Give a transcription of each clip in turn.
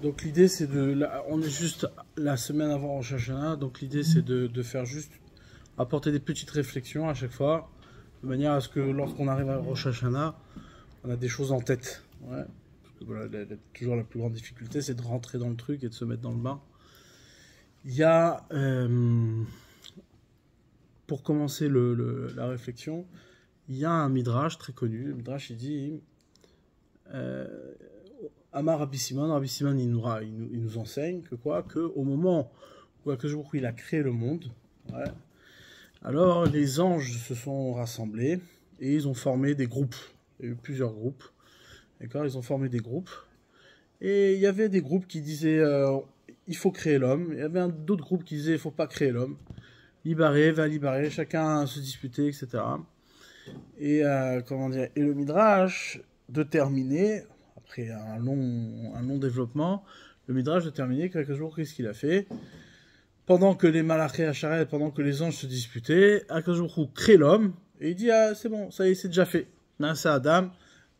Donc l'idée c'est de... on est juste la semaine avant Rosh Hashanah, donc l'idée c'est de faire juste apporter des petites réflexions à chaque fois, de manière à ce que lorsqu'on arrive à Rosh Hashanah, on a des choses en tête. Ouais. Parce que voilà, toujours la plus grande difficulté c'est de rentrer dans le truc et de se mettre dans le bain. Il y a, pour commencer la réflexion, il y a un midrash très connu. Le midrash il dit... Amar Rabbi Simon il nous enseigne que quoi, que au moment où Akadosh Baruch Hu, il a créé le monde, ouais, alors les anges se sont rassemblés et ils ont formé des groupes. Il y a eu plusieurs groupes, d'accord, ils ont formé des groupes et il y avait des groupes qui disaient il faut créer l'homme, il y avait d'autres groupes qui disaient il faut pas créer l'homme, libérer, va libérer, chacun se disputer, etc. Et comment dire, et le midrash de terminer. Après un long développement, le Midrash a terminé quelques jours, qu'est-ce qu'il a fait? Pendant que les Malaché Hacharet, pendant que les anges se disputaient, Akadosh Baruch Hu crée l'homme, et il dit, ah, c'est bon, ça y est, c'est déjà fait. Nasa Adam,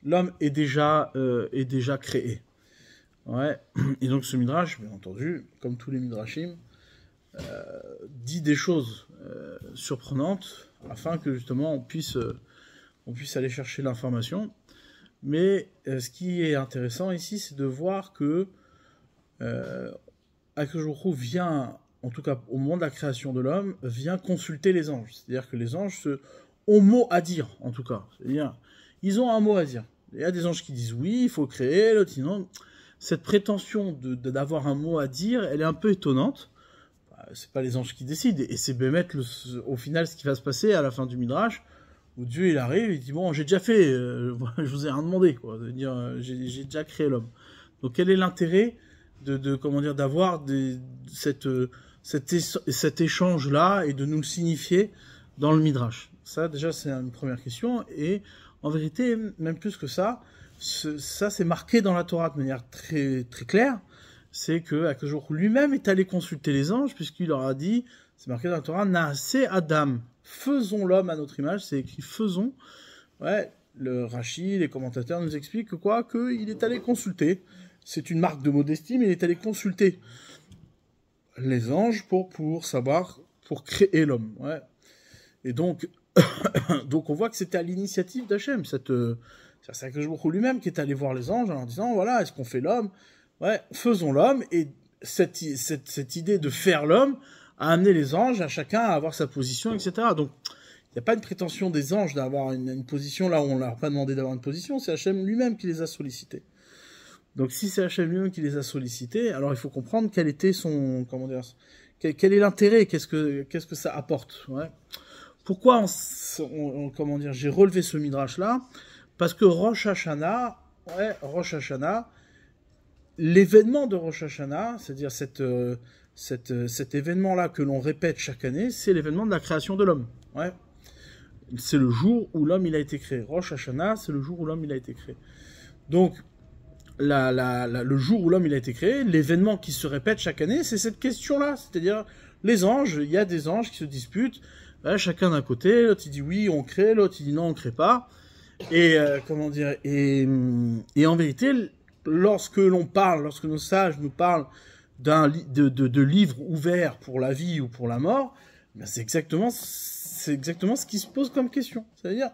l'homme est déjà créé. Ouais. Et donc ce Midrash, bien entendu, comme tous les Midrashim, dit des choses surprenantes, afin que justement on puisse aller chercher l'information. Mais ce qui est intéressant ici, c'est de voir que Akadosh Baruch Hu vient, en tout cas au moment de la création de l'homme, vient consulter les anges. C'est-à-dire que les anges ont mot à dire, en tout cas. C'est-à-dire, ils ont un mot à dire. Il y a des anges qui disent oui, il faut créer, l'autre dit non. Cette prétention d'avoir un mot à dire, elle est un peu étonnante. C'est pas les anges qui décident. Et c'est Bémet, au final, ce qui va se passer à la fin du Midrash, où Dieu il arrive, il dit bon, j'ai déjà fait, je vous ai rien demandé, quoi, de dire j'ai déjà créé l'homme. Donc quel est l'intérêt comment dire, d'avoir cet échange là et de nous le signifier dans le Midrash? Ça déjà c'est une première question, et en vérité même plus que ça, ça c'est marqué dans la Torah de manière très très claire, c'est que Akadosh Baruch Hu lui-même est allé consulter les anges puisqu'il leur a dit, c'est marqué dans la Torah, Naaseh Adam. Faisons l'homme à notre image, c'est écrit faisons. Ouais, le Rashi, les commentateurs nous expliquent que quoi, qu'il est allé consulter. C'est une marque de modestie, mais il est allé consulter les anges pour savoir, pour créer l'homme. Ouais. Et donc, donc on voit que c'était à l'initiative d'Hachem. C'est Akadosh Baruch Hu lui-même qui est allé voir les anges en disant voilà, est-ce qu'on fait l'homme? Ouais, faisons l'homme. Et cette idée de faire l'homme à amener les anges, à chacun à avoir sa position, etc. Donc, il n'y a pas une prétention des anges d'avoir une position là où on ne leur a pas demandé d'avoir une position, c'est Hachem lui-même qui les a sollicités. Donc, si c'est Hachem lui-même qui les a sollicités, alors il faut comprendre quel était son, comment dire, quel est l'intérêt, qu'est-ce que ça apporte, ouais. Pourquoi comment dire, j'ai relevé ce midrash là? Parce que Rosh Hashanah, l'événement de Rosh Hashanah, c'est-à-dire cet événement-là que l'on répète chaque année, c'est l'événement de la création de l'homme. Ouais. C'est le jour où l'homme il a été créé. Rosh Hashanah, c'est le jour où l'homme il a été créé. Donc, le jour où l'homme il a été créé, l'événement qui se répète chaque année, c'est cette question-là. C'est-à-dire, les anges, il y a des anges qui se disputent, chacun d'un côté, l'autre il dit oui, on crée, l'autre il dit non, on crée pas. Et, comment dire, et en vérité, lorsque nos sages nous parlent de livres ouverts pour la vie ou pour la mort, ben c'est exactement ce qui se pose comme question. C'est-à-dire,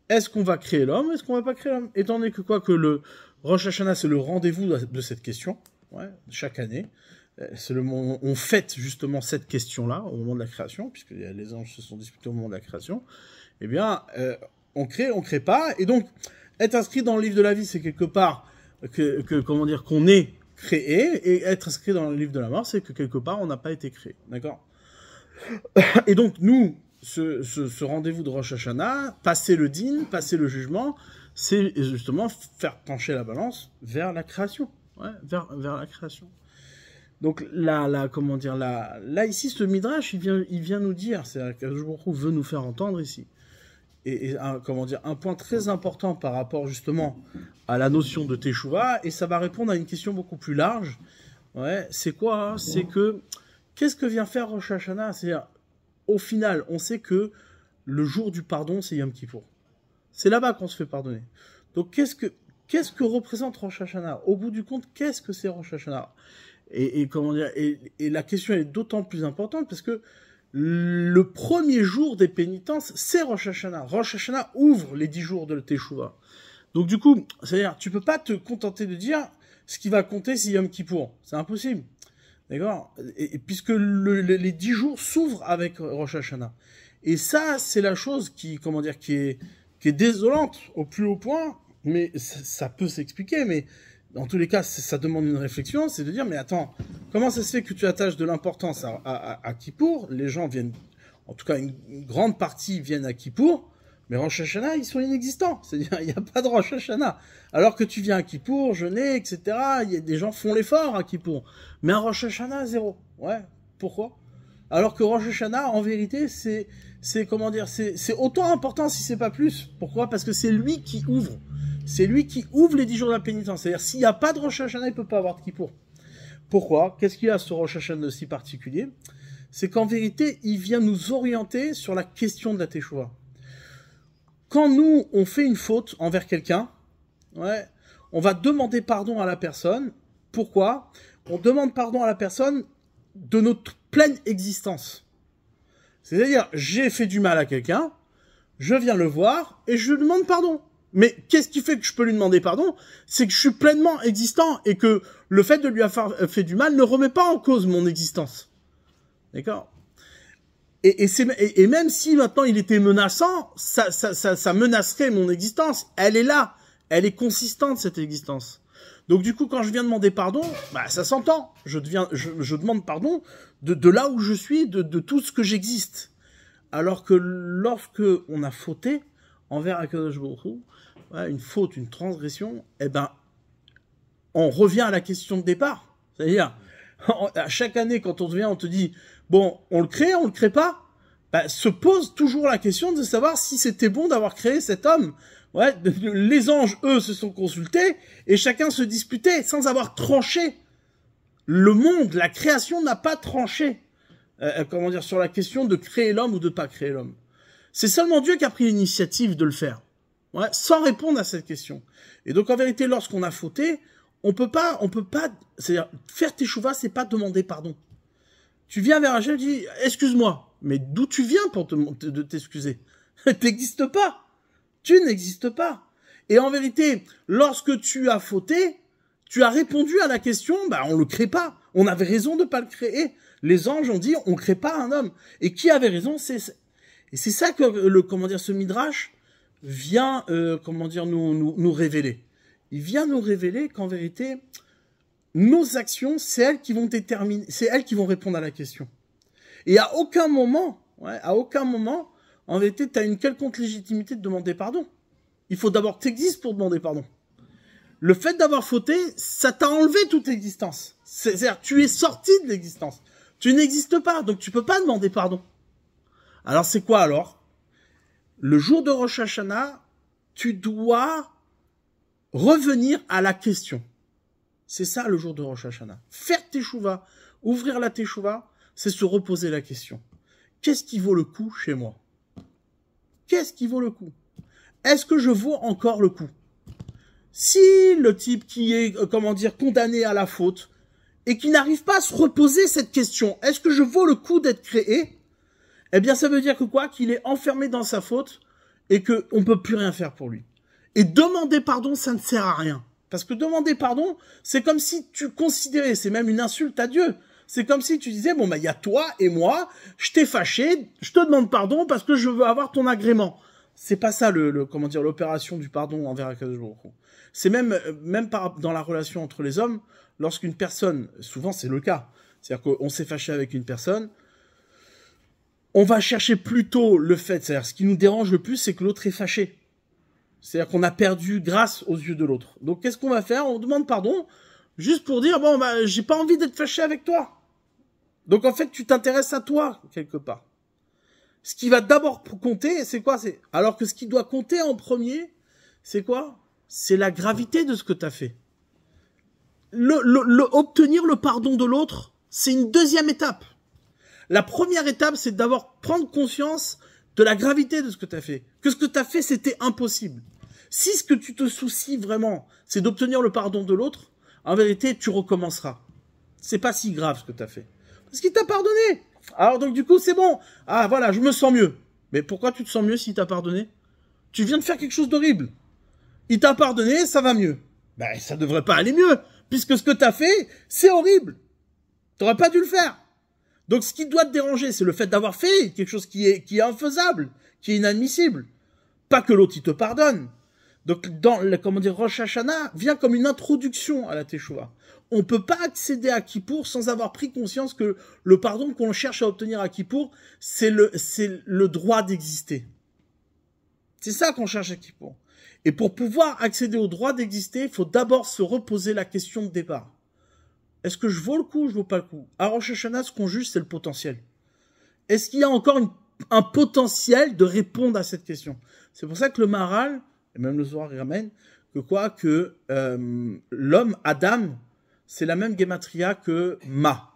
est-ce qu'on va créer l'homme, est-ce qu'on va pas créer l'homme? Étant donné que le Rosh Hashanah, c'est le rendez-vous de cette question, ouais, chaque année. On fête justement cette question-là au moment de la création, puisque les anges se sont disputés au moment de la création. Eh bien, on crée pas, et donc, être inscrit dans le livre de la vie, c'est quelque part comment dire, qu'on est créé, et être inscrit dans le livre de la mort, c'est que quelque part on n'a pas été créé, d'accord? Et donc nous, ce rendez-vous de Rosh Hashanah, passer le din, passer le jugement, c'est justement faire pencher la balance vers la création, ouais, vers la création. Donc comment dire, là ici ce midrash, il vient nous dire, c'est que Akadosh Baruch Hu veut nous faire entendre ici. Et comment dire, un point très important par rapport justement à la notion de Teshuvah, et ça va répondre à une question beaucoup plus large. Ouais, c'est quoi, hein? C'est que, qu'est-ce que vient faire Rosh Hashanah? C'est-à-dire, au final, on sait que le jour du pardon, c'est Yom Kippour. C'est là-bas qu'on se fait pardonner. Donc, qu'est-ce que représente Rosh Hashanah? Au bout du compte, qu'est-ce que c'est Rosh Hashanah? Et comment dire, et la question est d'autant plus importante parce que le premier jour des pénitences, c'est Rosh Hashanah. Rosh Hashanah ouvre les 10 jours de Teshuvah. Donc du coup, c'est-à-dire, tu peux pas te contenter de dire ce qui va compter, c'est Yom Kippour. C'est impossible. D'accord? Et puisque les 10 jours s'ouvrent avec Rosh Hashanah. Et ça, c'est la chose qui, comment dire, qui est désolante au plus haut point, mais ça peut s'expliquer, mais dans tous les cas, ça demande une réflexion, c'est de dire, mais attends, comment ça se fait que tu attaches de l'importance à Kippour? Les gens viennent, en tout cas une grande partie viennent à Kippour, mais Rosh Hashanah, ils sont inexistants. C'est-à-dire, il n'y a pas de Rosh Hashanah. Alors que tu viens à Kippour, jeûner, etc., des gens font l'effort à Kippour. Mais un Rosh Hashanah, zéro. Ouais, pourquoi? Alors que Rosh Hashanah, en vérité, c'est comment dire, c'est autant important si c'est pas plus. Pourquoi? Parce que c'est lui qui ouvre. C'est lui qui ouvre les 10 jours de la pénitence. C'est-à-dire, s'il n'y a pas de Rosh Hashanah, il ne peut pas avoir de Kippour. Pourquoi? Qu'est-ce qu'il y a ce Rosh Hashanah de si particulier? C'est qu'en vérité, il vient nous orienter sur la question de la Teshuvah. Quand nous, on fait une faute envers quelqu'un, ouais, on va demander pardon à la personne. Pourquoi? On demande pardon à la personne de notre pleine existence. C'est-à-dire, j'ai fait du mal à quelqu'un, je viens le voir et je lui demande pardon. Mais qu'est-ce qui fait que je peux lui demander pardon? C'est que je suis pleinement existant et que le fait de lui avoir fait du mal ne remet pas en cause mon existence. D'accord? Et même si maintenant il était menaçant, ça menacerait mon existence. Elle est là. Elle est consistante, cette existence. Donc du coup, quand je viens demander pardon, bah ça s'entend. Je demande pardon de là où je suis, de tout ce que j'existe. Alors que lorsque on a fauté envers Akadosh Baruch Hu, ouais, une faute, une transgression, eh ben, on revient à la question de départ. C'est-à-dire, à chaque année, quand on vient, on te dit, bon, on le crée pas, bah, se pose toujours la question de savoir si c'était bon d'avoir créé cet homme. Ouais, les anges, eux, se sont consultés et chacun se disputait sans avoir tranché. Le monde, la création n'a pas tranché, comment dire, sur la question de créer l'homme ou de pas créer l'homme. C'est seulement Dieu qui a pris l'initiative de le faire, ouais, sans répondre à cette question. Et donc, en vérité, lorsqu'on a fauté, on peut pas, c'est-à-dire, faire teshuvah, c'est pas demander pardon. Tu viens vers Hachem et tu dis, excuse-moi. Mais d'où tu viens pour de t'excuser? T'existes pas. Tu n'existes pas. Et en vérité, lorsque tu as fauté, tu as répondu à la question, bah, on le crée pas. On avait raison de pas le créer. Les anges ont dit, on crée pas un homme. Et qui avait raison? Et c'est ça que comment dire, ce midrash vient, comment dire, nous révéler. Il vient nous révéler qu'en vérité, nos actions, c'est elles qui vont déterminer, c'est elles qui vont répondre à la question. Et à aucun moment, en vérité, tu as une quelconque légitimité de demander pardon. Il faut d'abord que tu existes pour demander pardon. Le fait d'avoir fauté, ça t'a enlevé toute existence. C'est-à-dire, tu es sorti de l'existence. Tu n'existes pas, donc tu peux pas demander pardon. Alors c'est quoi alors? Le jour de Rosh Hashanah, tu dois revenir à la question. C'est ça le jour de Rosh Hashanah. Faire teshuvah, ouvrir la teshuvah, c'est se reposer la question. Qu'est-ce qui vaut le coup chez moi? Qu'est-ce qui vaut le coup? Est-ce que je vaux encore le coup? Si le type qui est, comment dire, condamné à la faute et qui n'arrive pas à se reposer cette question, est-ce que je vaux le coup d'être créé? Eh bien, ça veut dire que quoi? Qu'il est enfermé dans sa faute et qu'on ne peut plus rien faire pour lui. Et demander pardon, ça ne sert à rien. Parce que demander pardon, c'est comme si tu considérais, c'est même une insulte à Dieu. C'est comme si tu disais, bon, bah, il y a toi et moi, je t'ai fâché, je te demande pardon parce que je veux avoir ton agrément. C'est pas ça comment dire, l'opération du pardon envers Akadosh Baruch Hu. C'est même dans la relation entre les hommes, lorsqu'une personne, souvent c'est le cas, c'est-à-dire qu'on s'est fâché avec une personne, on va chercher plutôt le fait, c'est-à-dire ce qui nous dérange le plus, c'est que l'autre est fâché. C'est-à-dire qu'on a perdu grâce aux yeux de l'autre. Donc qu'est-ce qu'on va faire? On demande pardon, juste pour dire, bon, bah, j'ai pas envie d'être fâché avec toi. Donc en fait, tu t'intéresses à toi, quelque part. Ce qui va d'abord compter, c'est quoi? Alors que ce qui doit compter en premier, c'est quoi? C'est la gravité de ce que tu as fait. Obtenir le pardon de l'autre, c'est une deuxième étape. La première étape, c'est d'abord prendre conscience de la gravité de ce que tu as fait. Que ce que tu as fait, c'était impossible. Si ce que tu te soucies vraiment, c'est d'obtenir le pardon de l'autre, en vérité, tu recommenceras. C'est pas si grave ce que tu as fait. Parce qu'il t'a pardonné. Alors donc du coup, c'est bon. Ah voilà, je me sens mieux. Mais pourquoi tu te sens mieux s'il t'a pardonné? Tu viens de faire quelque chose d'horrible. Il t'a pardonné, ça va mieux. Ben, ça devrait pas aller mieux. Puisque ce que tu as fait, c'est horrible. T'aurais pas dû le faire. Donc ce qui doit te déranger, c'est le fait d'avoir fait quelque chose qui est infaisable, qui est inadmissible. Pas que l'autre, il te pardonne. Donc, Rosh Hashanah vient comme une introduction à la Teshuvah. On peut pas accéder à Kippour sans avoir pris conscience que le pardon qu'on cherche à obtenir à Kippour, c'est le droit d'exister. C'est ça qu'on cherche à Kippour. Et pour pouvoir accéder au droit d'exister, il faut d'abord se reposer la question de départ. Est-ce que je vaux le coup ou je vaux pas le coup? À Rosh Hashanah, ce qu'on juge, c'est le potentiel. Est-ce qu'il y a encore un potentiel de répondre à cette question? C'est pour ça que le Maharal, et même le Zohar, il ramène que l'homme, Adam, c'est la même gematria que Ma.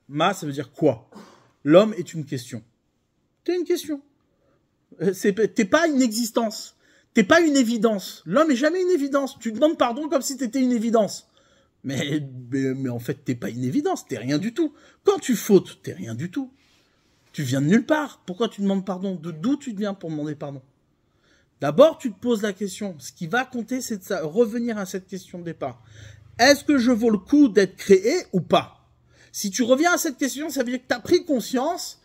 Ma, ça veut dire quoi? L'homme est une question. T'es une question. T'es pas une existence. T'es pas une évidence. L'homme est jamais une évidence. Tu demandes pardon comme si t'étais une évidence. Mais en fait, t'es pas une évidence. T'es rien du tout. Quand tu fautes, t'es rien du tout. Tu viens de nulle part. Pourquoi tu demandes pardon? D'où tu viens pour demander pardon? D'abord, tu te poses la question. Ce qui va compter, c'est de revenir à cette question de départ. Est-ce que je vaux le coup d'être créé ou pas? Si tu reviens à cette question, ça veut dire que tu as pris conscience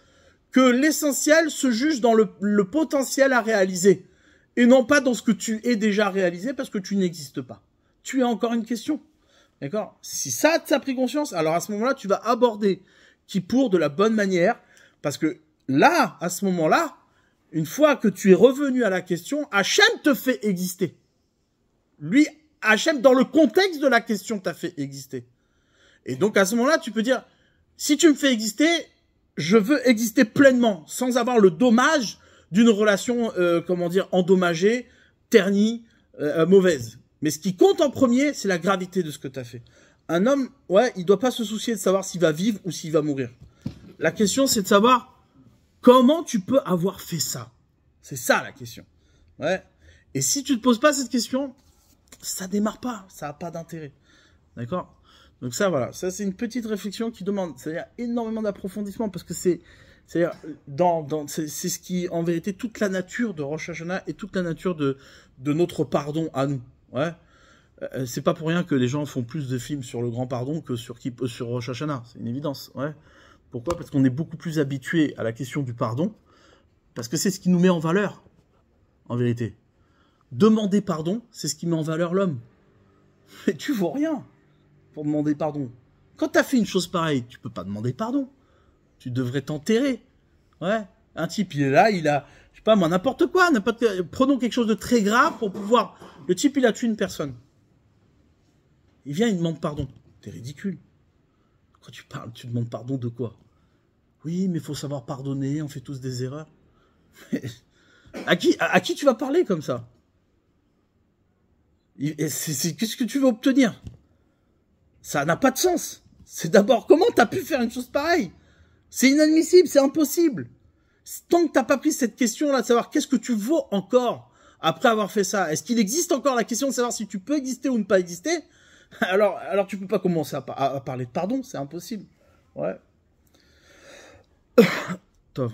que l'essentiel se juge dans le potentiel à réaliser et non pas dans ce que tu es déjà réalisé parce que tu n'existes pas. Tu es encore une question. D'accord? Si ça, tu as pris conscience, alors à ce moment-là, tu vas aborder Kippour de la bonne manière parce que là, à ce moment-là, une fois que tu es revenu à la question, Hachem te fait exister. Lui, Hachem, dans le contexte de la question, t'a fait exister. Et donc, à ce moment-là, tu peux dire, si tu me fais exister, je veux exister pleinement, sans avoir le dommage d'une relation, endommagée, ternie, mauvaise. Mais ce qui compte en premier, c'est la gravité de ce que t'as fait. Un homme, il doit pas se soucier de savoir s'il va vivre ou s'il va mourir. La question, c'est de savoir comment tu peux avoir fait ça. C'est ça la question. Ouais. Et si tu te poses pas cette question, ça démarre pas, ça a pas d'intérêt. D'accord? Donc ça, voilà, ça c'est une petite réflexion qui demande, c'est-à-dire énormément d'approfondissement parce que c'est-à-dire c'est ce qui, en vérité, toute la nature de Rosh Hashanah et toute la nature de notre pardon à nous. Ouais. C'est pas pour rien que les gens font plus de films sur le grand pardon que sur Rosh Hashanah. C'est une évidence. Ouais. Pourquoi? Parce qu'on est beaucoup plus habitué à la question du pardon, parce que c'est ce qui nous met en valeur, en vérité. Demander pardon, c'est ce qui met en valeur l'homme. Mais tu vaux rien pour demander pardon. Quand tu as fait une chose pareille, tu peux pas demander pardon. Tu devrais t'enterrer. Ouais. Un type, il est là, il a, je sais pas moi, n'importe quoi, prenons quelque chose de très grave pour pouvoir. Le type, il a tué une personne. Il vient, il demande pardon. T'es ridicule. Quand tu parles, tu demandes pardon de quoi? Oui, mais il faut savoir pardonner, on fait tous des erreurs. Mais à qui tu vas parler comme ça? Qu'est-ce que tu veux obtenir? Ça n'a pas de sens. C'est d'abord, comment t'as pu faire une chose pareille? C'est inadmissible, c'est impossible. Tant que t'as pas pris cette question-là de savoir qu'est-ce que tu vaux encore après avoir fait ça, est-ce qu'il existe encore la question de savoir si tu peux exister ou ne pas exister? Alors tu peux pas commencer à parler de pardon, c'est impossible. Ouais. Tov.